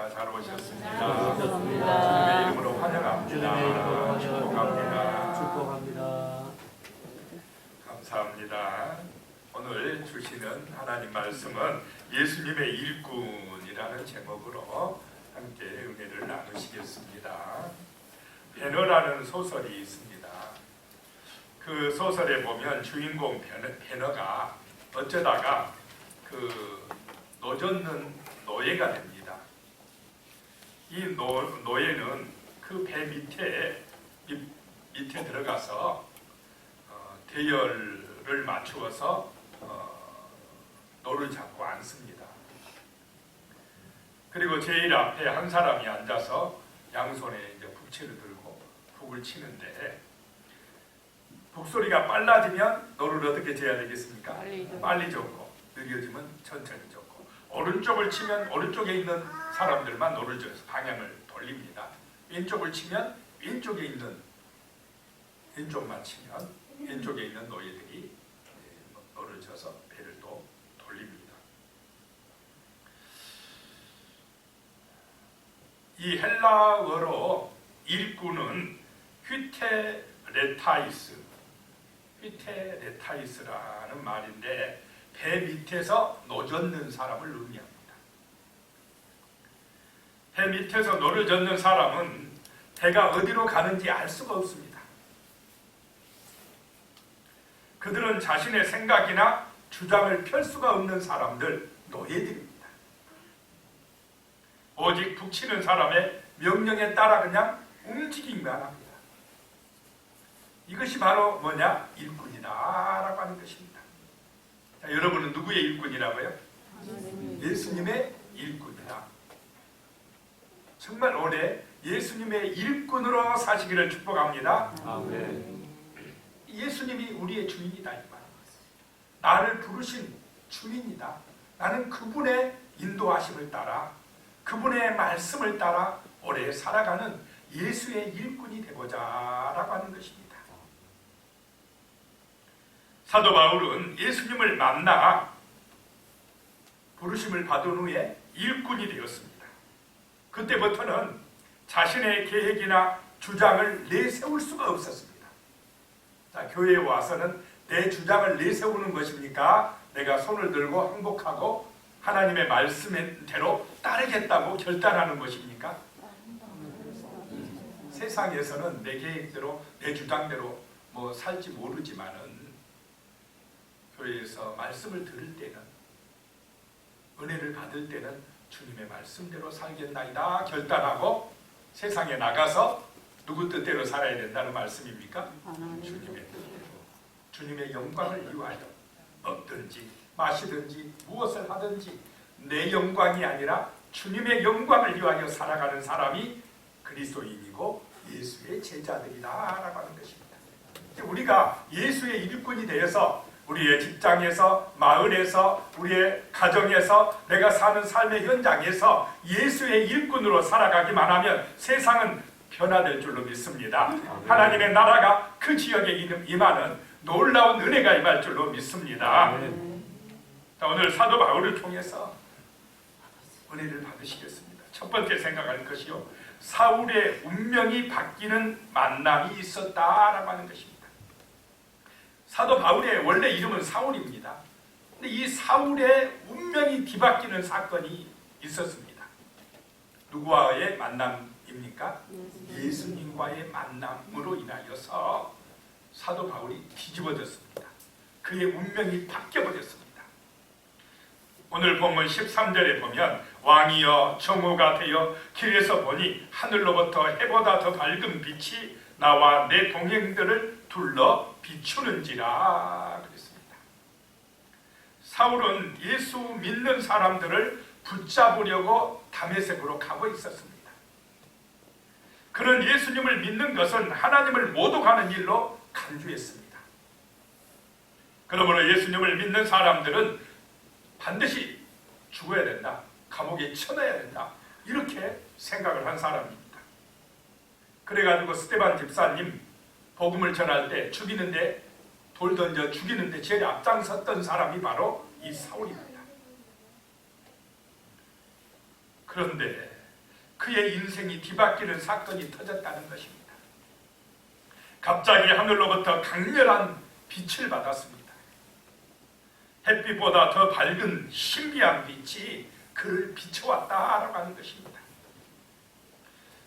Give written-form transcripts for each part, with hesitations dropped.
오셨습니다. 잘 오셨습니다. 감사합니다. 주님의 이름으로 환영합니다. 주님의 이름으로 축복합니다. 축복합니다. 감사합니다. 오늘 주시는 하나님 말씀은 예수님의 일꾼이라는 제목으로 함께 은혜를 나누시겠습니다. 베너라는 소설이 있습니다. 그 소설에 보면 주인공 베너가 어쩌다가 그 노젓는 노예가 됩니다. 이 노예는 그 배 밑에 들어가서 대열을 맞추어서 노를 잡고 앉습니다. 그리고 제일 앞에 한 사람이 앉아서 양손에 이제 북채를 들고 북을 치는데 북소리가 빨라지면 노를 어떻게 재야 되겠습니까? 빨리 젓고 느려지면 천천히 젓고 오른쪽을 치면 오른쪽에 있는 사람들만 노를 져서 방향을 돌립니다. 왼쪽을 치면 왼쪽만 치면 왼쪽에 있는 노예들이 노를 져서 배를 또 돌립니다. 이 헬라어로 일꾼은 휘테레타이스라는 말인데 배 밑에서 노젓는 사람을 의미합니다. 배 밑에서 노를 젓는 사람은 배가 어디로 가는지 알 수가 없습니다. 그들은 자신의 생각이나 주장을 펼 수가 없는 사람들, 노예들입니다. 오직 북치는 사람의 명령에 따라 그냥 움직이기만 합니다. 이것이 바로 뭐냐? 일꾼이다라고 하는 것입니다. 자, 여러분은 누구의 일꾼이라고요? 예수님의 일꾼이다. 정말 올해 예수님의 일꾼으로 사시기를 축복합니다. 아멘. 예수님이 우리의 주인이다 이 말입니다. 나를 부르신 주인이다. 나는 그분의 인도하심을 따라 그분의 말씀을 따라 올해 살아가는 예수의 일꾼이 되고자 라고 하는 것입니다. 사도 바울은 예수님을 만나 부르심을 받은 후에 일꾼이 되었습니다. 그때부터는 자신의 계획이나 주장을 내세울 수가 없었습니다. 자, 교회에 와서는 내 주장을 내세우는 것입니까? 내가 손을 들고 항복하고 하나님의 말씀대로 따르겠다고 결단하는 것입니까? 세상에서는 내 계획대로 내 주장대로 뭐 살지 모르지만은 교회에서 말씀을 들을 때는 은혜를 받을 때는 주님의 말씀대로 살겠나이다 결단하고 세상에 나가서 누구 뜻대로 살아야 된다는 말씀입니까? 주님의 뜻대로 주님의 영광을 위하여 먹든지 마시든지 무엇을 하든지 내 영광이 아니라 주님의 영광을 위하여 살아가는 사람이 그리스도인이고 예수의 제자들이다라고 하는 것입니다. 우리가 예수의 일꾼이 되어서 우리의 직장에서, 마을에서, 우리의 가정에서, 내가 사는 삶의 현장에서 예수의 일꾼으로 살아가기만 하면 세상은 변화될 줄로 믿습니다. 하나님의 나라가 그 지역에 임하는 놀라운 은혜가 임할 줄로 믿습니다. 자, 오늘 사도 바울을 통해서 은혜를 받으시겠습니다. 첫 번째 생각할 것이요, 사울의 운명이 바뀌는 만남이 있었다라고 하는 것입니다. 사도 바울의 원래 이름은 사울입니다. 근데 이 사울의 운명이 뒤바뀌는 사건이 있었습니다. 누구와의 만남입니까? 예수님과의 만남으로 인하여서 사도 바울이 뒤집어졌습니다. 그의 운명이 바뀌어버렸습니다. 오늘 본문 13절에 보면 왕이여 정오가 되어 길에서 보니 하늘로부터 해보다 더 밝은 빛이 나와 내 동행들을 둘러 비추는지라 그랬습니다. 사울은 예수 믿는 사람들을 붙잡으려고 다메섹으로 가고 있었습니다. 그는 예수님을 믿는 것은 하나님을 모독하는 일로 간주했습니다. 그러므로 예수님을 믿는 사람들은 반드시 죽어야 된다, 감옥에 쳐넣어야 된다, 이렇게 생각을 한 사람입니다. 그래가지고 스데반 집사님 복음을 전할 때 죽이는데 돌 던져 죽이는데 제일 앞장섰던 사람이 바로 이 사울입니다. 그런데 그의 인생이 뒤바뀌는 사건이 터졌다는 것입니다. 갑자기 하늘로부터 강렬한 빛을 받았습니다. 햇빛보다 더 밝은 신비한 빛이 그를 비춰왔다라고 하는 것입니다.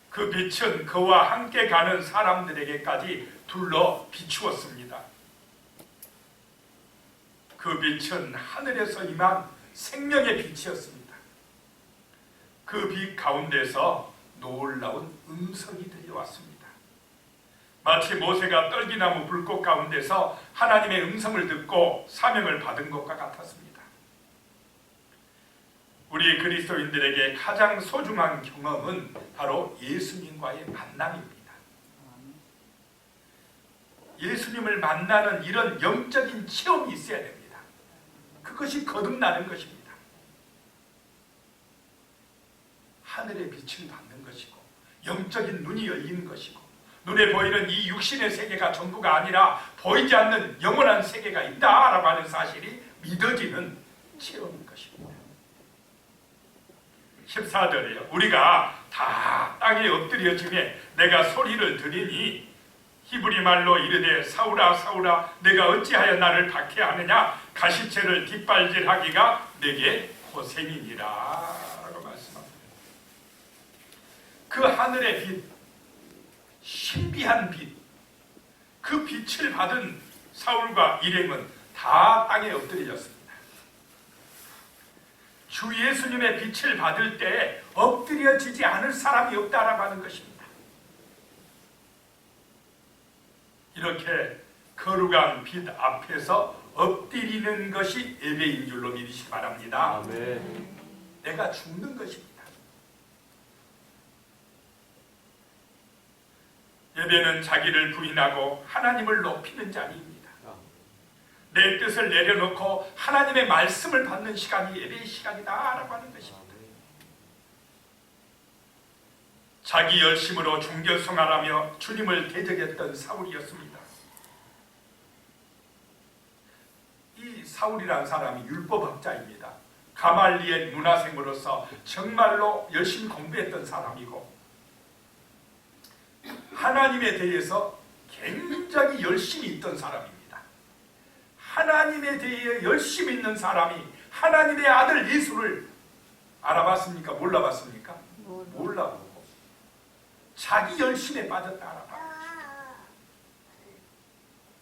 그 빛은 그와 함께 가는 사람들에게까지 둘러 비추었습니다. 그 빛은 하늘에서 임한 생명의 빛이었습니다. 그 빛 가운데서 놀라운 음성이 들려왔습니다. 마치 모세가 떨기나무 불꽃 가운데서 하나님의 음성을 듣고 사명을 받은 것과 같았습니다. 우리 그리스도인들에게 가장 소중한 경험은 바로 예수님과의 만남입니다. 예수님을 만나는 이런 영적인 체험이 있어야 됩니다. 그것이 거듭나는 것입니다. 하늘의 빛을 받는 것이고 영적인 눈이 열리는 것이고 눈에 보이는 이 육신의 세계가 전부가 아니라 보이지 않는 영원한 세계가 있다라고 하는 사실이 믿어지는 체험인 것입니다. 14절에요. 우리가 다 땅에 엎드려지며 내가 소리를 들으니 히브리 말로 이르되 사울아 사울아 내가 어찌하여 나를 박해하느냐 가시체를 뒷발질하기가 내게 고생이니라 라고 말씀합니다. 그 하늘의 빛, 신비한 빛, 그 빛을 받은 사울과 일행은 다 땅에 엎드려졌습니다. 주 예수님의 빛을 받을 때 엎드려지지 않을 사람이 없다라고 하는 것입니다. 이렇게 거룩한 빛 앞에서 엎드리는 것이 예배인 줄로 믿으시기 바랍니다. 아멘. 내가 죽는 것입니다. 예배는 자기를 부인하고 하나님을 높이는 자리입니다. 내 뜻을 내려놓고 하나님의 말씀을 받는 시간이 예배의 시간이다라고 하는 것입니다. 자기 열심으로 종교생활하며 주님을 대적했던 사울이었습니다. 이 사울이라는 사람이 율법학자입니다. 가말리엘 문화생으로서 정말로 열심히 공부했던 사람이고 하나님에 대해서 굉장히 열심히 있던 사람입니다. 하나님에 대해 열심히 있는 사람이 하나님의 아들 예수를 알아봤습니까? 몰라봤습니까? 몰라보고 자기 열심에 빠졌다 알아봤습니다.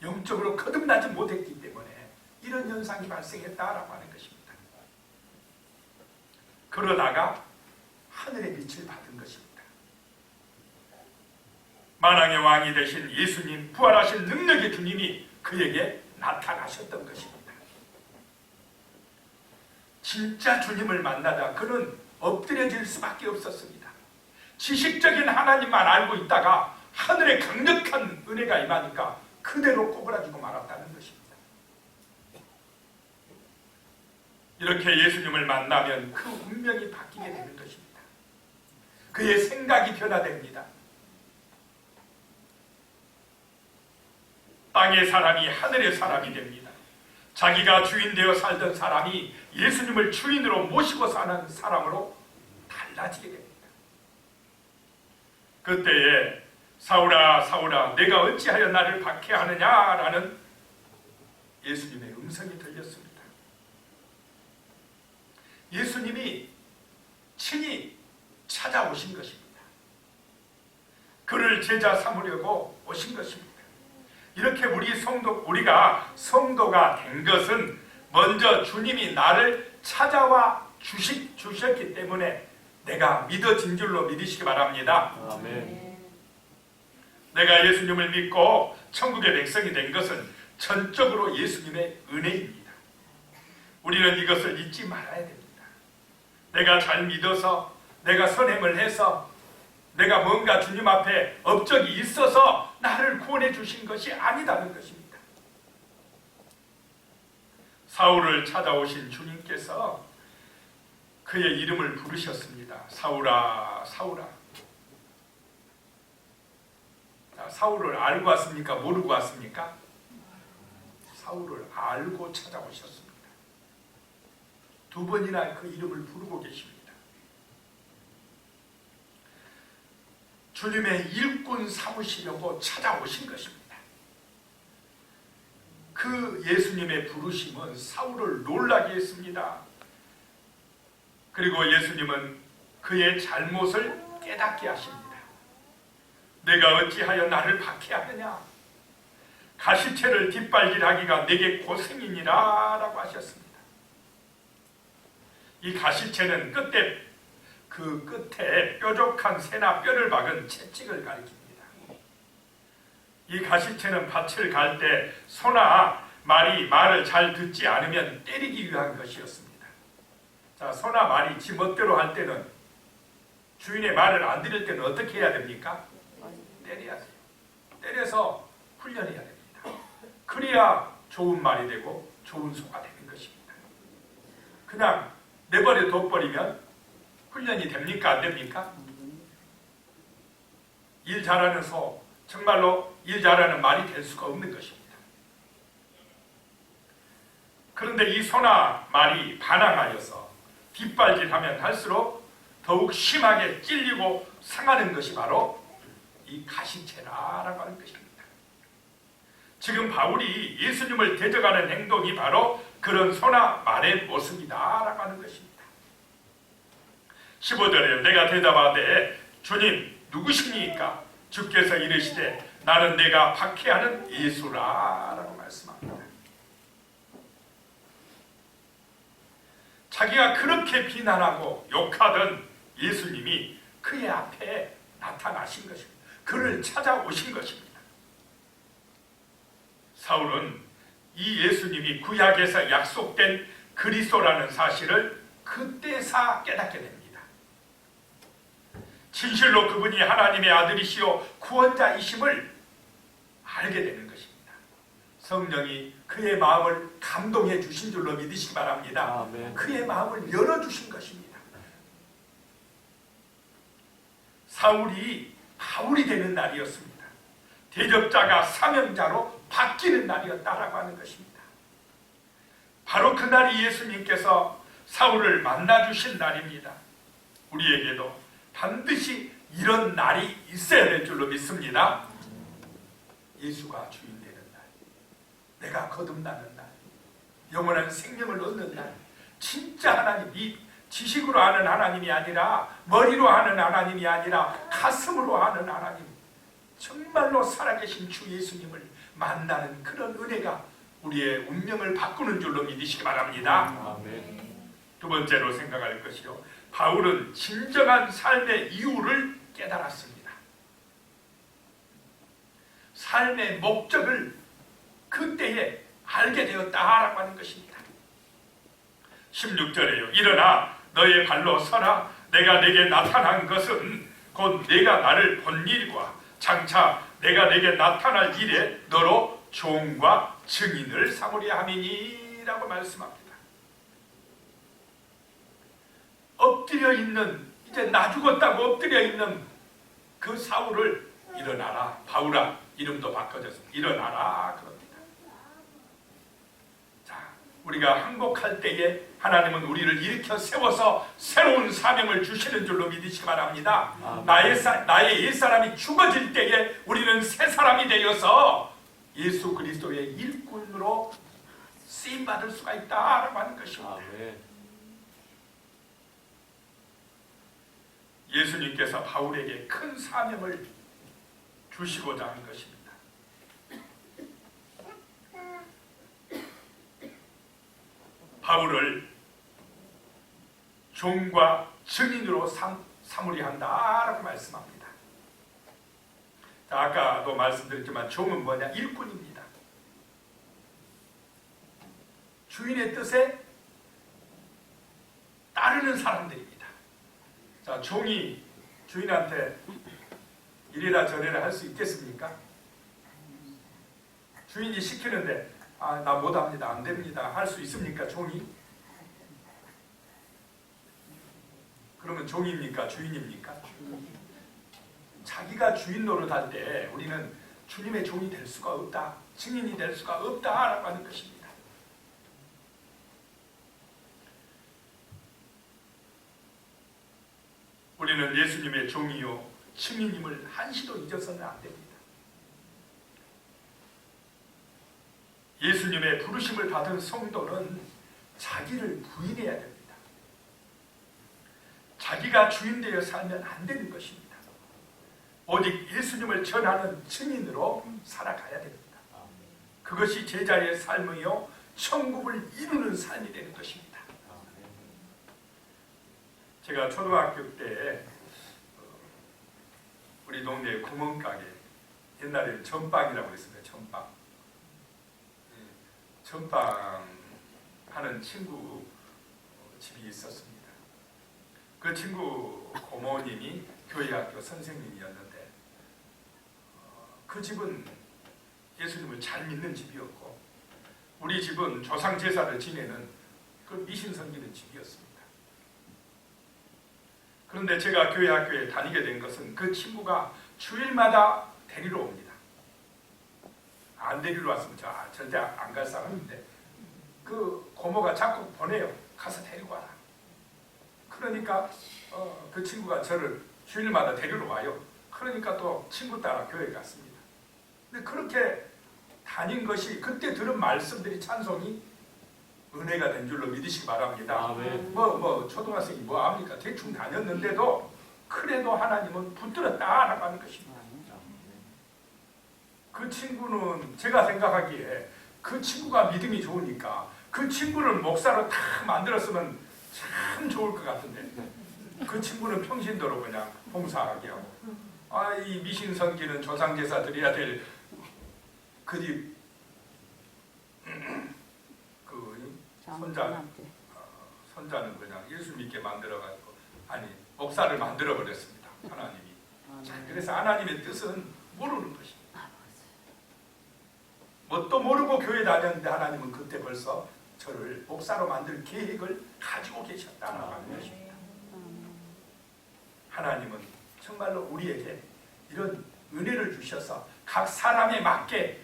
영적으로 거듭나지 못했기 때문에 이런 현상이 발생했다라고 하는 것입니다. 그러다가 하늘의 빛을 받은 것입니다. 만왕의 왕이 되신 예수님, 부활하신 능력의 주님이 그에게 나타나셨던 것입니다. 진짜 주님을 만나다 그는 엎드려질 수밖에 없었습니다. 지식적인 하나님만 알고 있다가 하늘의 강력한 은혜가 임하니까 그대로 꼬부라지고 말았다는 것입니다. 이렇게 예수님을 만나면 그 운명이 바뀌게 되는 것입니다. 그의 생각이 변화됩니다. 땅의 사람이 하늘의 사람이 됩니다. 자기가 주인 되어 살던 사람이 예수님을 주인으로 모시고 사는 사람으로 달라지게 됩니다. 그때에 사울아 사울아 내가 어찌하여 나를 박해하느냐라는 예수님의 음성이 들렸습니다. 예수님이 친히 찾아오신 것입니다. 그를 제자 삼으려고 오신 것입니다. 이렇게 우리가 성도가 된 것은 먼저 주님이 나를 찾아와 주셨기 때문에 내가 믿어진 줄로 믿으시기 바랍니다. 아멘. 내가 예수님을 믿고 천국의 백성이 된 것은 전적으로 예수님의 은혜입니다. 우리는 이것을 잊지 말아야 됩니다. 내가 잘 믿어서 내가 선행을 해서 내가 뭔가 주님 앞에 업적이 있어서 나를 구원해 주신 것이 아니다는 것입니다. 사울을 찾아오신 주님께서 그의 이름을 부르셨습니다. 사울아 사울아. 자, 사울을 알고 왔습니까? 모르고 왔습니까? 사울을 알고 찾아오셨습니다. 두 번이나 그 이름을 부르고 계십니다. 주님의 일꾼 삼으시려고 찾아오신 것입니다. 그 예수님의 부르심은 사울을 놀라게 했습니다. 그리고 예수님은 그의 잘못을 깨닫게 하십니다. 내가 어찌하여 나를 박해하느냐? 가시채를 뒷발질하기가 내게 고생이니라 라고 하셨습니다. 이 가시채는 끝에 뾰족한 새나 뼈를 박은 채찍을 가리킵니다. 이 가시채는 밭을 갈 때 소나 말이 말을 잘 듣지 않으면 때리기 위한 것이었습니다. 자, 소나 말이 지 멋대로 할 때는, 주인의 말을 안 들을 때는 어떻게 해야 됩니까? 때려야죠. 때려서 훈련해야 됩니다. 그래야 좋은 말이 되고 좋은 소가 되는 것입니다. 그냥 내버려 둬버리면 훈련이 됩니까? 안 됩니까? 일 잘하는 소, 정말로 일 잘하는 말이 될 수가 없는 것입니다. 그런데 이 소나 말이 반항하여서 뒷발질하면 할수록 더욱 심하게 찔리고 상하는 것이 바로 이 가시채라라고 하는 것입니다. 지금 바울이 예수님을 대적하는 행동이 바로 그런 소나 말의 모습이다라고 하는 것입니다. 15절에 내가 대답하되 주님 누구시니까? 주께서 이르시되 나는 내가 박해하는 예수라라고 말씀합니다. 자기가 그렇게 비난하고 욕하던 예수님이 그의 앞에 나타나신 것입니다. 그를 찾아오신 것입니다. 사울은 이 예수님이 구약에서 약속된 그리스도라는 사실을 그때서 깨닫게 됩니다. 진실로 그분이 하나님의 아들이시요 구원자이심을 알게 되는 것입니다. 성령이 그의 마음을 감동해 주신 줄로 믿으시기 바랍니다. 아멘. 그의 마음을 열어주신 것입니다. 사울이 바울이 되는 날이었습니다. 대적자가 사명자로 바뀌는 날이었다라고 하는 것입니다. 바로 그날이 예수님께서 사울을 만나주신 날입니다. 우리에게도 반드시 이런 날이 있어야 될 줄로 믿습니다. 예수가 주인 되는 날, 내가 거듭나는 날, 영원한 생명을 얻는 날, 진짜 하나님이 지식으로 아는 하나님이 아니라 머리로 아는 하나님이 아니라 가슴으로 아는 하나님, 정말로 살아계신 주 예수님을 만나는 그런 은혜가 우리의 운명을 바꾸는 줄로 믿으시기 바랍니다. 아멘. 두 번째로 생각할 것이요, 바울은 진정한 삶의 이유를 깨달았습니다. 삶의 목적을 그때에 알게 되었다라고 하는 것입니다. 16절에요. 일어나 너의 발로 서라. 내가 내게 나타난 것은 곧 내가 나를 본 일과 장차 내가 내게 나타날 일에 너로 종과 증인을 삼으려 함이니 라고 말씀합니다. 엎드려 있는, 이제 나 죽었다고 엎드려 있는 그 사울을 일어나라. 바울아, 이름도 바꿔져서 일어나라 그럽니다. 자, 우리가 항복할 때에 하나님은 우리를 일으켜 세워서 새로운 사명을 주시는 줄로 믿으시기 바랍니다. 나의 옛사람이 죽어질 때에 우리는 새 사람이 되어서 예수 그리스도의 일꾼으로 쓰임받을 수가 있다라고 하는 것입니다. 아멘. 예수님께서 바울에게 큰 사명을 주시고자 한 것입니다. 바울을 종과 증인으로 삼으려 한다라고 말씀합니다. 자, 아까도 말씀드렸지만 종은 뭐냐? 일꾼입니다. 주인의 뜻에 따르는 사람들입니다. 자, 종이 주인한테 이래라 저래라 할 수 있겠습니까? 주인이 시키는데 나 못합니다, 안 됩니다 할 수 있습니까? 종이? 그러면 종입니까? 주인입니까? 자기가 주인 노릇할 때 우리는 주님의 종이 될 수가 없다, 증인이 될 수가 없다라고 하는 것입니다. 우리는 예수님의 종이요 증인임을 한시도 잊어서는 안 됩니다. 예수님의 부르심을 받은 성도는 자기를 부인해야 됩니다. 자기가 주인 되어 살면 안 되는 것입니다. 오직 예수님을 전하는 증인으로 살아가야 됩니다. 그것이 제자의 삶이요 천국을 이루는 삶이 되는 것입니다. 제가 초등학교 때 우리 동네 구멍가게, 옛날에는 전빵이라고 했습니다. 전빵 하는 친구 집이 있었습니다. 그 친구 고모님이 교회학교 선생님이었는데 그 집은 예수님을 잘 믿는 집이었고 우리 집은 조상제사를 지내는 그 미신 섬기는 집이었습니다. 그런데 제가 교회학교에 다니게 된 것은 그 친구가 주일마다 데리러 옵니다. 안 데리러 왔으면 절대 안 갈 사람인데 그 고모가 자꾸 보내요. 가서 데리고 와라. 그러니까 그 친구가 저를 주일마다 데리러 와요. 그러니까 또 친구 따라 교회 갔습니다. 근데 그렇게 다닌 것이 그때 들은 말씀들이 찬송이 은혜가 된 줄로 믿으시기 바랍니다. 초등학생이 뭐 합니까? 대충 다녔는데도 그래도 하나님은 붙들었다라고 하는 것입니다. 그 친구는 제가 생각하기에 그 친구가 믿음이 좋으니까 그 친구를 목사로 다 만들었으면 참 좋을 것 같은데 그 친구는 평신도로 그냥 봉사하게 하고 이 미신 섬기는 조상제사 드려야 될 그 집 손자는 그냥 예수 믿게 만들어가지고 목사를 만들어 버렸습니다. 하나님이. 그래서 하나님의 뜻은 모르는 것입니다. 뭣도 모르고 교회 다녔는데 하나님은 그때 벌써 저를 목사로 만들 계획을 가지고 계셨다는 것입니다. 하나님은 정말로 우리에게 이런 은혜를 주셔서 각 사람에 맞게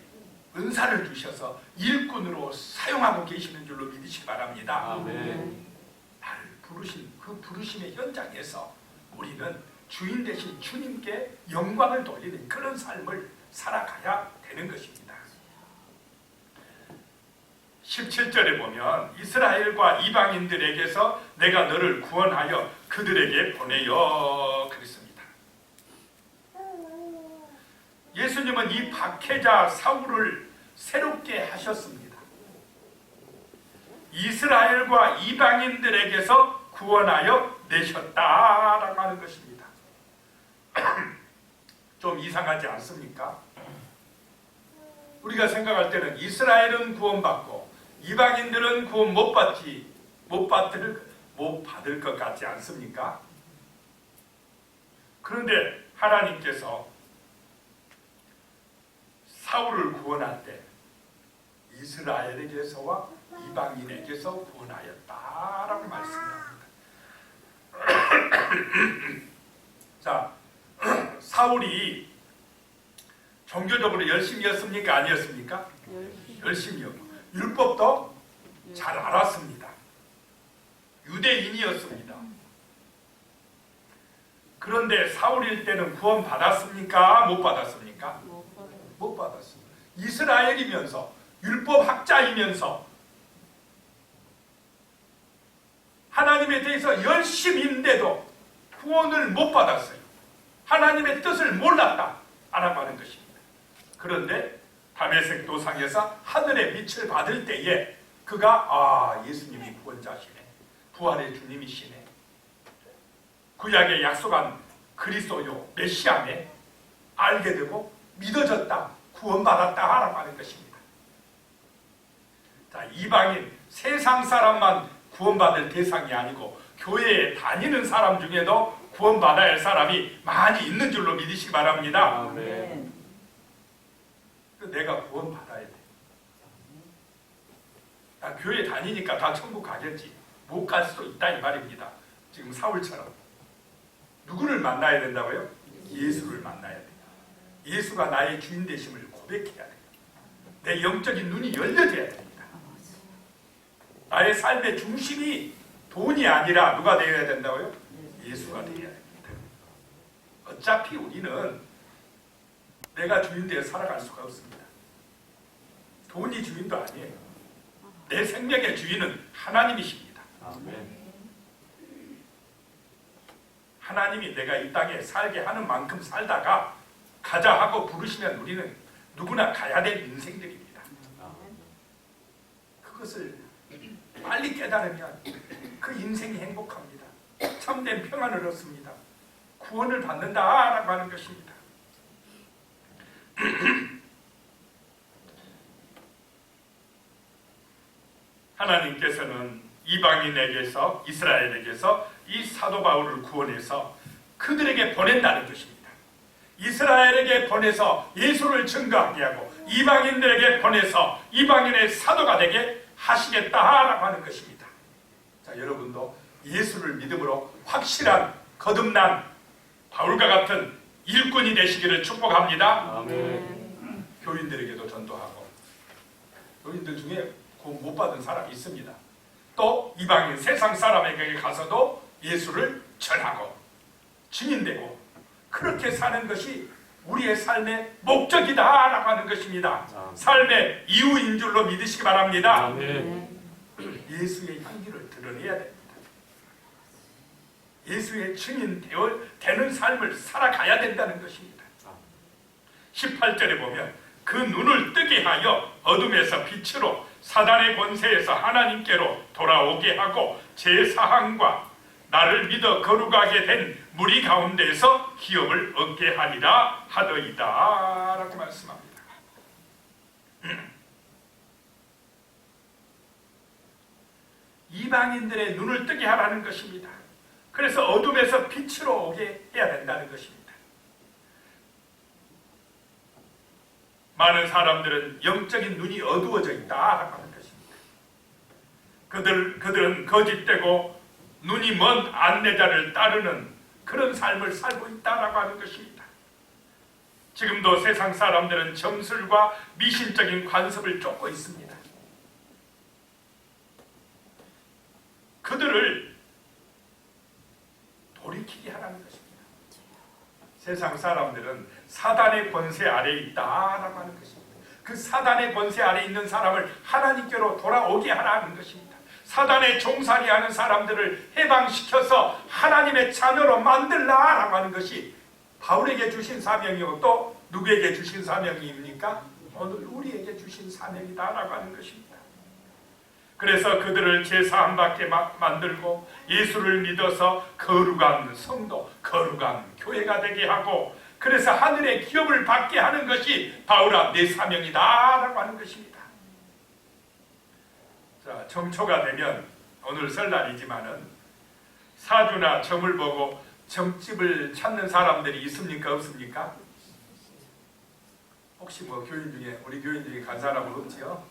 은사를 주셔서 일꾼으로 사용하고 계시는 줄로 믿으시기 바랍니다. 아멘. 나를 부르신 그 부르심의 현장에서 우리는 주인 되신 주님께 영광을 돌리는 그런 삶을 살아가야 되는 것입니다. 17절에 보면 이스라엘과 이방인들에게서 내가 너를 구원하여 그들에게 보내요 그랬습니다. 예수님은 이 박해자 사울을 새롭게 하셨습니다. 이스라엘과 이방인들에게서 구원하여 내셨다라고 하는 것입니다. 좀 이상하지 않습니까? 우리가 생각할 때는 이스라엘은 구원받고 이방인들은 구원 못 받을 것 같지 않습니까? 그런데 하나님께서 사울을 구원할 때 이스라엘에게서와 이방인에게서 구원하였다라고 말씀합니다. 자, 사울이 종교적으로 열심이었습니까? 아니었습니까? 열심이었고 율법도 잘 알았습니다. 유대인이었습니다. 그런데 사울일 때는 구원 받았습니까? 못 받았습니까? 못 받았습니다. 이스라엘이면서 율법학자이면서 하나님에 대해서 열심인데도 구원을 못 받았어요. 하나님의 뜻을 몰랐다 라고 하는 것입니다. 그런데 다메섹 도상에서 하늘의 빛을 받을 때에 그가 예수님이 구원자시네, 부활의 주님이시네, 구약에 약속한 그리스도요 메시아네 알게 되고 믿어졌다, 구원받았다라고 하는 것입니다. 자, 이방인 세상 사람만 구원받을 대상이 아니고 교회에 다니는 사람 중에도 구원받아야 할 사람이 많이 있는 줄로 믿으시기 바랍니다. 아멘. 내가 구원받아야 돼. 나 교회 다니니까 다 천국 가겠지. 못 갈 수도 있다 이 말입니다. 지금 사울처럼. 누구를 만나야 된다고요? 예수를 만나야 돼. 예수가 나의 주인 되심을 고백해야 돼. 내 영적인 눈이 열려져야 됩니다. 나의 삶의 중심이 돈이 아니라 누가 되어야 된다고요? 예수가 되어야 됩니다. 어차피 우리는 내가 주인 되어 살아갈 수가 없습니다. 돈이 주인도 아니에요. 내 생명의 주인은 하나님이십니다. 아멘. 하나님이 내가 이 땅에 살게 하는 만큼 살다가 가자 하고 부르시면 우리는 누구나 가야 될 인생들입니다. 그것을 빨리 깨달으면 그 인생이 행복합니다. 참된 평안을 얻습니다. 구원을 받는다라고 하는 것입니다. 하나님께서는 이방인에게서 이스라엘에게서 이 사도 바울을 구원해서 그들에게 보낸다는 것입니다. 이스라엘에게 보내서 예수를 증거하게 하고 이방인들에게 보내서 이방인의 사도가 되게 하시겠다라고 하는 것입니다. 자, 여러분도 예수를 믿음으로 확실한 거듭난 바울과 같은 일꾼이 되시기를 축복합니다. 아멘. 교인들에게도 전도하고, 교인들 중에 구원 못 받은 사람이 있습니다. 또 이방인 세상 사람에게 가서도 예수를 전하고 증인되고 그렇게 사는 것이 우리의 삶의 목적이다라고 하는 것입니다. 삶의 이유인 줄로 믿으시기 바랍니다. 아멘. 예수의 향기를 드러내야 됩니다. 예수의 증인 되는 삶을 살아가야 된다는 것입니다. 18절에 보면 그 눈을 뜨게 하여 어둠에서 빛으로 사단의 권세에서 하나님께로 돌아오게 하고 제사함과 나를 믿어 거룩하게 된 무리 가운데에서 기업을 얻게 하리라 하더이다 라고 말씀합니다. 이방인들의 눈을 뜨게 하라는 것입니다. 그래서 어둠에서 빛으로 오게 해야 된다는 것입니다. 많은 사람들은 영적인 눈이 어두워져 있다라고 하는 것입니다. 그들은 거짓되고 눈이 먼 안내자를 따르는 그런 삶을 살고 있다라고 하는 것입니다. 지금도 세상 사람들은 점술과 미신적인 관습을 쫓고 있습니다. 그들을 돌이키게 하라는 것입니다. 세상 사람들은 사단의 권세 아래에 있다라고 하는 것입니다. 그 사단의 권세 아래에 있는 사람을 하나님께로 돌아오게 하라는 것입니다. 사단의 종살이하는 사람들을 해방시켜서 하나님의 자녀로 만들라라고 하는 것이 바울에게 주신 사명이고 또 누구에게 주신 사명입니까? 오늘 우리에게 주신 사명이다라고 하는 것입니다. 그래서 그들을 제사 안 받게 만들고 예수를 믿어서 거룩한 성도, 거룩한 교회가 되게 하고 그래서 하늘의 기업을 받게 하는 것이 바울아 내 사명이다라고 하는 것입니다. 자, 정초가 되면 오늘 설날이지만은 사주나 점을 보고 점집을 찾는 사람들이 있습니까? 없습니까? 혹시 뭐 교인 중에 우리 교인 중에 간 사람은 없지요?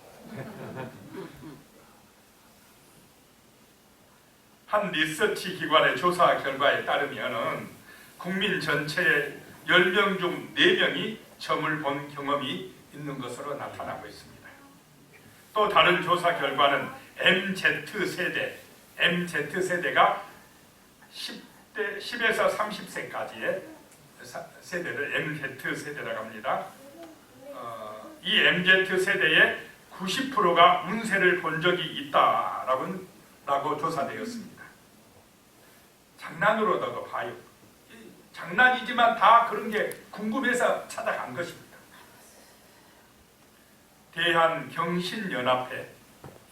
한 리서치 기관의 조사 결과에 따르면은 국민 전체의 10명 중 4명이 점을 본 경험이 있는 것으로 나타나고 있습니다. 또 다른 조사 결과는 MZ세대가 10에서 30세까지의 세대를 MZ세대라고 합니다. 이 MZ세대의 90%가 운세를 본 적이 있다라고 조사되었습니다. 장난으로도 봐요. 장난이지만 다 그런 게 궁금해서 찾아간 것입니다. 대한경신연합회,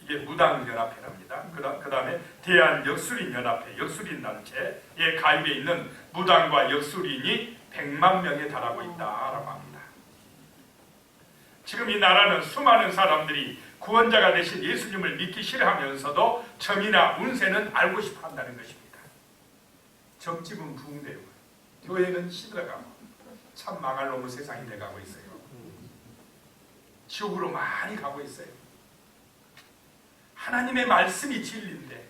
이게 무당연합회랍니다. 그 다음에 대한역술인연합회, 역술인단체에 가입해 있는 무당과 역술인이 100만 명에 달하고 있다라고 합니다. 지금 이 나라는 수많은 사람들이 구원자가 되신 예수님을 믿기 싫어하면서도 점이나 운세는 알고 싶어 한다는 것입니다. 점집은 부흥되고 교회는 시들어가고 참 망할 놈의 세상이 돼가고 있어요. 지옥으로 많이 가고 있어요. 하나님의 말씀이 진리인데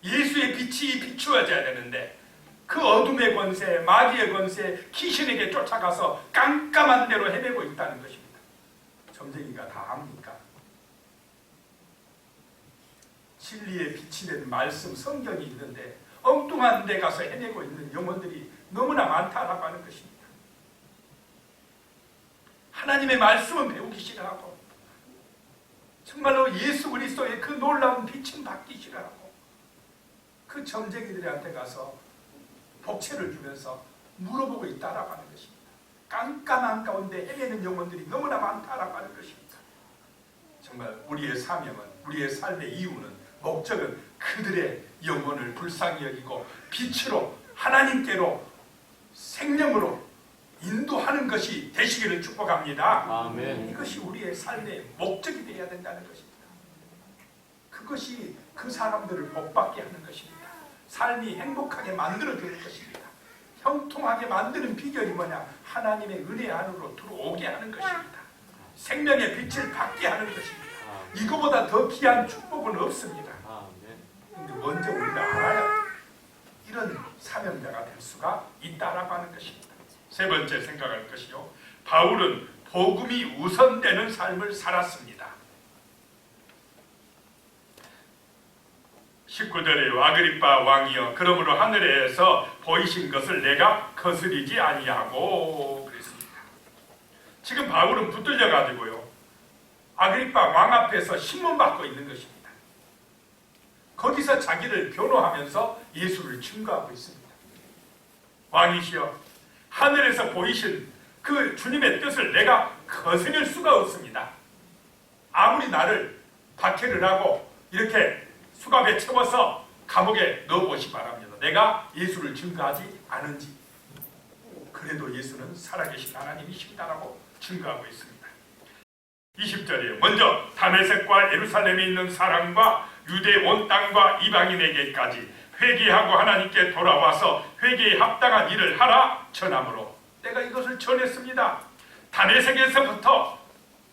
예수의 빛이 비추어져야 되는데 그 어둠의 권세, 마귀의 권세, 귀신에게 쫓아가서 깜깜한 데로 헤매고 있다는 것입니다. 점쟁이가 다 압니까? 진리의 빛이 된 말씀, 성경이 있는데 엉뚱한 데 가서 헤매고 있는 영혼들이 너무나 많다라고 하는 것입니다. 하나님의 말씀은 배우기 싫어하고 정말로 예수 그리스도의 그 놀라운 빛은 받기 싫어하고 그 점쟁이들한테 가서 복채를 주면서 물어보고 있다라고 하는 것입니다. 깜깜한 가운데 헤매는 영혼들이 너무나 많다라고 하는 것입니다. 정말 우리의 사명은, 우리의 삶의 이유는, 목적은 그들의 영혼을 불쌍히 여기고 빛으로 하나님께로 생명으로 인도하는 것이 되시기를 축복합니다. 아멘. 이것이 우리의 삶의 목적이 되어야 된다는 것입니다. 그것이 그 사람들을 복받게 하는 것입니다. 삶이 행복하게 만들어주는 것입니다. 형통하게 만드는 비결이 뭐냐? 하나님의 은혜 안으로 들어오게 하는 것입니다. 생명의 빛을 받게 하는 것입니다. 이거보다 더 귀한 축복은 없습니다. 근데 먼저 우리가 알아야 이런 사명자가 될 수가 있다라고 하는 것입니다. 세 번째 생각할 것이요, 바울은 복음이 우선되는 삶을 살았습니다. 19절에 아그리빠 왕이여 그러므로 하늘에서 보이신 것을 내가 거스리지 아니하고 그랬습니다. 지금 바울은 붙들려 가지고요 아그리빠 왕 앞에서 신문받고 있는 것입니다. 거기서 자기를 변호하면서 예수를 증거하고 있습니다. 왕이시여 하늘에서 보이신 그 주님의 뜻을 내가 거스릴 수가 없습니다. 아무리 나를 박해를 하고 이렇게 수갑에 채워서 감옥에 넣어보시 바랍니다. 내가 예수를 증거하지 않은지. 그래도 예수는 살아계신 하나님이십니다라고 증거하고 있습니다. 20절에 먼저 다메섹과 예루살렘에 있는 사람과 유대 온 땅과 이방인에게까지 회개하고 하나님께 돌아와서 회개에 합당한 일을 하라 전함으로 내가 이것을 전했습니다. 다메섹에서부터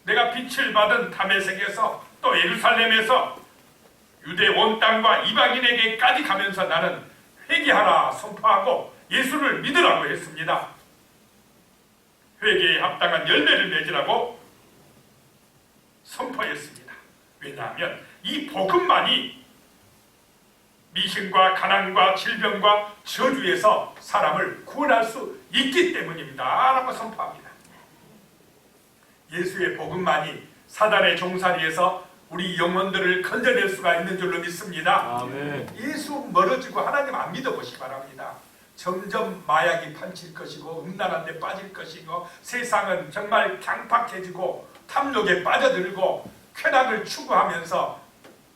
내가 빛을 받은 다메섹에서 또 예루살렘에서 유대 온 땅과 이방인에게까지 가면서 나는 회개하라 선포하고 예수를 믿으라고 했습니다. 회개에 합당한 열매를 맺으라고 선포했습니다. 왜냐하면 이 복음만이 미신과 가난과 질병과 저주에서 사람을 구원할 수 있기 때문입니다 라고 선포합니다. 예수의 복음만이 사단의 종살이에서 우리 영혼들을 건져낼 수가 있는 줄로 믿습니다. 아멘. 예수 멀어지고 하나님 안 믿어보시기 바랍니다. 점점 마약이 판칠 것이고 음란한 데 빠질 것이고 세상은 정말 강팍해지고 탐욕에 빠져들고 쾌락을 추구하면서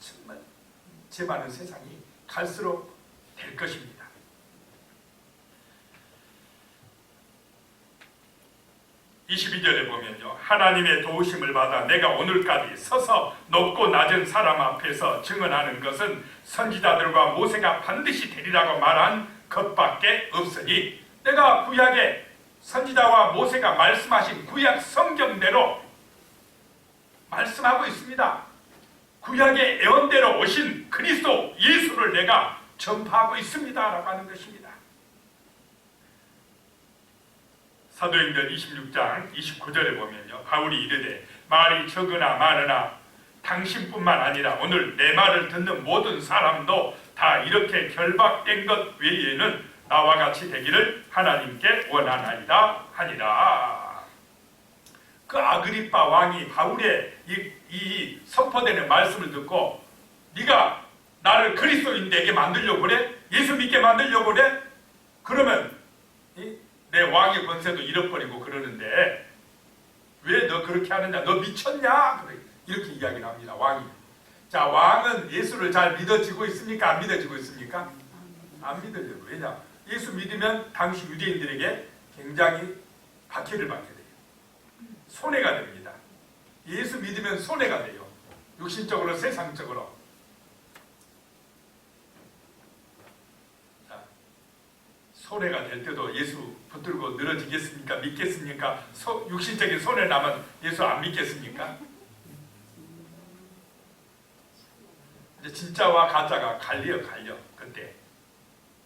정말 죄 많은 세상이 갈수록 될 것입니다. 22절에 보면요, 하나님의 도우심을 받아 내가 오늘까지 서서 높고 낮은 사람 앞에서 증언하는 것은 선지자들과 모세가 반드시 되리라고 말한 것밖에 없으니 내가 구약에 선지자와 모세가 말씀하신 구약 성경대로 말씀하고 있습니다. 구약의 예언대로 오신 그리스도 예수를 내가 전파하고 있습니다 라고 하는 것입니다. 사도행전 26장 29절에 보면요, 바울이 이르되 말이 적으나 많으나 당신뿐만 아니라 오늘 내 말을 듣는 모든 사람도 다 이렇게 결박된 것 외에는 나와 같이 되기를 하나님께 원하나이다 하니라. 그 아그리빠 왕이 바울의 이 선포되는 말씀을 듣고 네가 나를 그리스도인되게 만들려고 그래? 예수 믿게 만들려고 그래? 그러면 내 왕의 권세도 잃어버리고 그러는데 왜 너 그렇게 하느냐? 너 미쳤냐? 이렇게 이야기를 합니다. 왕이. 자, 왕은 예수를 잘 믿어지고 있습니까? 안 믿어지고 있습니까? 안 믿으려고. 왜냐? 예수 믿으면 당시 유대인들에게 굉장히 박해를 받게 돼요. 손해가 됩니다. 예수 믿으면 손해가 돼요. 육신적으로, 세상적으로. 자, 손해가 될 때도 예수 붙들고 늘어지겠습니까? 믿겠습니까? 육신적인 손해 나면 예수 안 믿겠습니까? 이제 진짜와 가짜가 갈려. 그때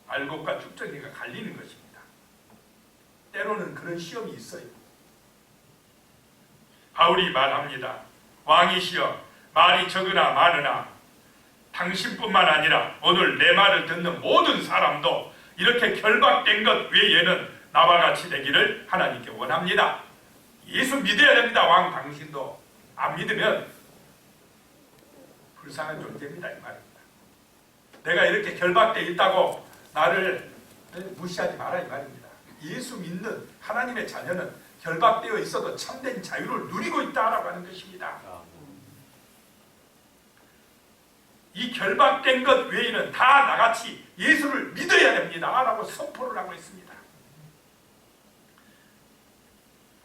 알곡과 쭉정이가 갈리는 것입니다. 때로는 그런 시험이 있어요. 바울이 말합니다. 왕이시여 말이 적으나 많으나 당신뿐만 아니라 오늘 내 말을 듣는 모든 사람도 이렇게 결박된 것 외에는 나와 같이 되기를 하나님께 원합니다. 예수 믿어야 됩니다. 왕 당신도 안 믿으면 불쌍한 존재입니다. 이 말입니다. 내가 이렇게 결박되어 있다고 나를 무시하지 마라 이 말입니다. 예수 믿는 하나님의 자녀는 결박되어 있어도 참된 자유를 누리고 있다라고 하는 것입니다. 이 결박된 것 외에는 다 나같이 예수를 믿어야 됩니다 라고 선포를 하고 있습니다.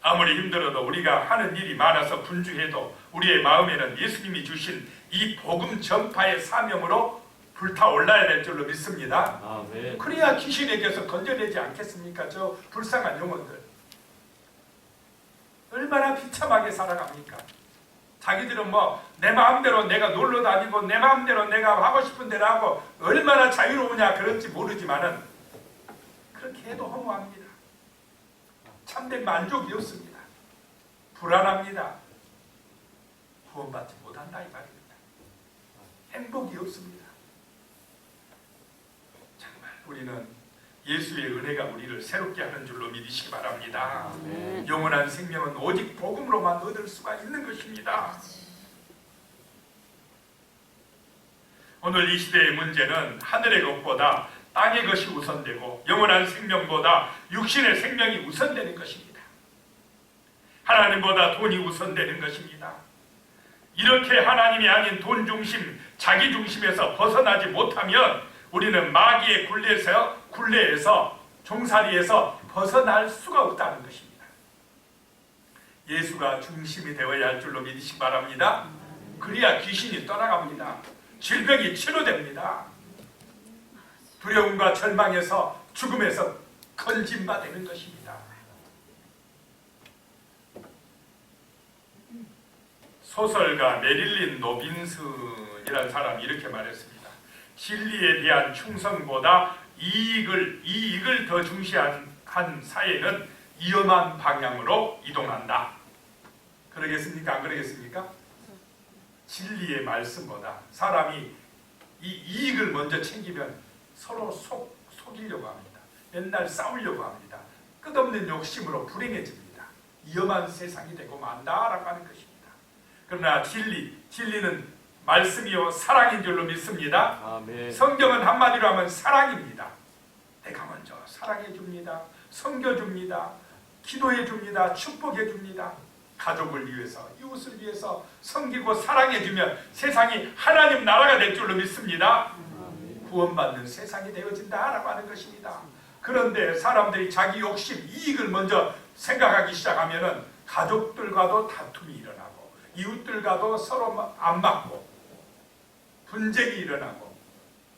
아무리 힘들어도 우리가 하는 일이 많아서 분주해도 우리의 마음에는 예수님이 주신 이 복음 전파의 사명으로 불타올라야 될 줄로 믿습니다. 아멘. 그래야 귀신에게서 건져내지 않겠습니까? 저 불쌍한 영혼들 얼마나 비참하게 살아갑니까? 자기들은 뭐 내 마음대로 내가 놀러 다니고 내 마음대로 내가 하고 싶은 대로 하고 얼마나 자유로우냐 그런지 모르지만은 그렇게 해도 허무합니다. 참된 만족이 없습니다. 불안합니다. 구원받지 못한다 이 말입니다. 행복이 없습니다. 정말 우리는 예수의 은혜가 우리를 새롭게 하는 줄로 믿으시기 바랍니다. 아멘. 영원한 생명은 오직 복음으로만 얻을 수가 있는 것입니다. 오늘 이 시대의 문제는 하늘의 것보다 땅의 것이 우선되고 영원한 생명보다 육신의 생명이 우선되는 것입니다. 하나님보다 돈이 우선되는 것입니다. 이렇게 하나님이 아닌 돈 중심, 자기 중심에서 벗어나지 못하면 우리는 마귀의 굴레에서 종살이에서 벗어날 수가 없다는 것입니다. 예수가 중심이 되어야 할 줄로 믿으시기 바랍니다. 그래야 귀신이 떠나갑니다. 질병이 치료됩니다. 두려움과 절망에서 죽음에서 건진바 되는 것입니다. 소설가 메릴린 로빈슨이라는 사람이 이렇게 말했습니다. 진리에 대한 충성보다 이익을 더 중시한 사회는 위험한 방향으로 이동한다. 그러겠습니까? 안 그러겠습니까? 진리의 말씀보다 사람이 이 이익을 먼저 챙기면 서로 속이려고 합니다. 맨날 싸우려고 합니다. 끝없는 욕심으로 불행해집니다. 위험한 세상이 되고 만다라고 하는 것입니다. 그러나 진리는 말씀이요 사랑인 줄로 믿습니다. 아멘. 성경은 한마디로 하면 사랑입니다. 내가 먼저 사랑해 줍니다. 섬겨 줍니다. 기도해 줍니다. 축복해 줍니다. 가족을 위해서, 이웃을 위해서 섬기고 사랑해 주면 세상이 하나님 나라가 될 줄로 믿습니다. 구원받는 세상이 되어진다라고 하는 것입니다. 그런데 사람들이 자기 욕심, 이익을 먼저 생각하기 시작하면은 가족들과도 다툼이 일어나고 이웃들과도 서로 안 맞고 분쟁이 일어나고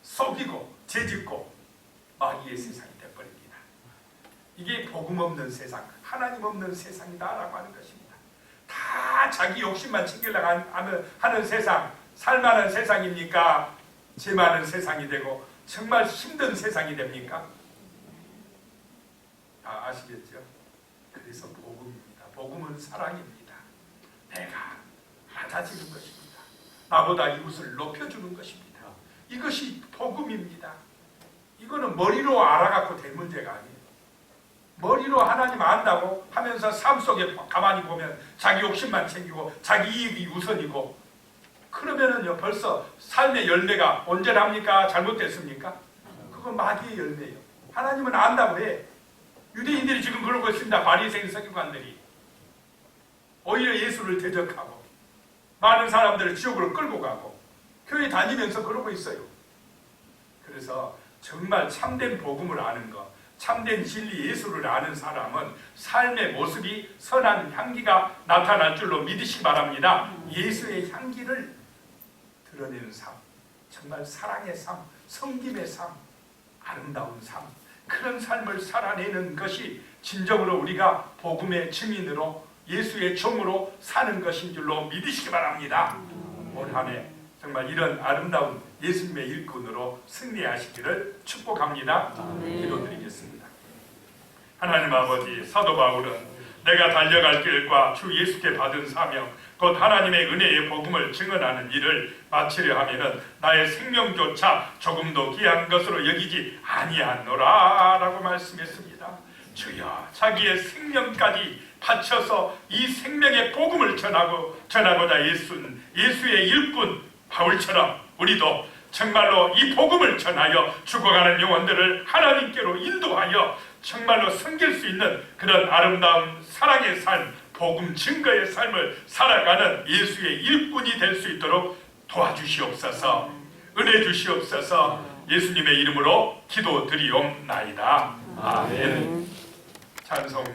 속이고 죄짓고 마귀의 세상이 되어버립니다. 이게 복음 없는 세상, 하나님 없는 세상이다라고 하는 것입니다. 다 자기 욕심만 챙기려고 하는 세상, 살만한 세상입니까? 죄 많은 세상이 되고 정말 힘든 세상이 됩니까? 아시겠죠? 그래서 복음입니다. 복음은 사랑입니다. 내가 낮아지는 것입니다. 나보다 이웃을 높여주는 것입니다. 이것이 복음입니다. 이거는 머리로 알아갖고 될 문제가 아니에요. 머리로 하나님 안다고 하면서 삶 속에 가만히 보면 자기 욕심만 챙기고 자기 이익이 우선이고 그러면은요 벌써 삶의 열매가 온전합니까? 잘못됐습니까? 그건 마귀의 열매예요. 하나님은 안다고 해. 유대인들이 지금 그러고 있습니다. 바리새인 서기관들이 오히려 예수를 대적하고 많은 사람들을 지옥으로 끌고 가고 교회 다니면서 그러고 있어요. 그래서 정말 참된 복음을 아는 것, 참된 진리 예수를 아는 사람은 삶의 모습이 선한 향기가 나타날 줄로 믿으시기 바랍니다. 예수의 향기를 드러내는 삶, 정말 사랑의 삶, 섬김의 삶, 아름다운 삶, 그런 삶을 살아내는 것이 진정으로 우리가 복음의 증인으로 예수의 종으로 사는 것인 줄로 믿으시기 바랍니다. 올 한 해 정말 이런 아름다운 예수님의 일꾼으로 승리하시기를 축복합니다. 기도드리겠습니다. 하나님 아버지, 사도 바울은 내가 달려갈 길과 주 예수께 받은 사명 곧 하나님의 은혜의 복음을 증언하는 일을 마치려 하면은 나의 생명조차 조금도 귀한 것으로 여기지 아니하노라 라고 말씀했습니다. 주여, 자기의 생명까지 바쳐서 이 생명의 복음을 전하고자 예수의 일꾼 바울처럼 우리도 정말로 이 복음을 전하여 죽어가는 영혼들을 하나님께로 인도하여 정말로 섬길 수 있는 그런 아름다운 사랑의 삶, 복음 증거의 삶을 살아가는 예수의 일꾼이 될 수 있도록 도와주시옵소서, 은혜 주시옵소서. 예수님의 이름으로 기도드리옵나이다. 아멘. 찬송가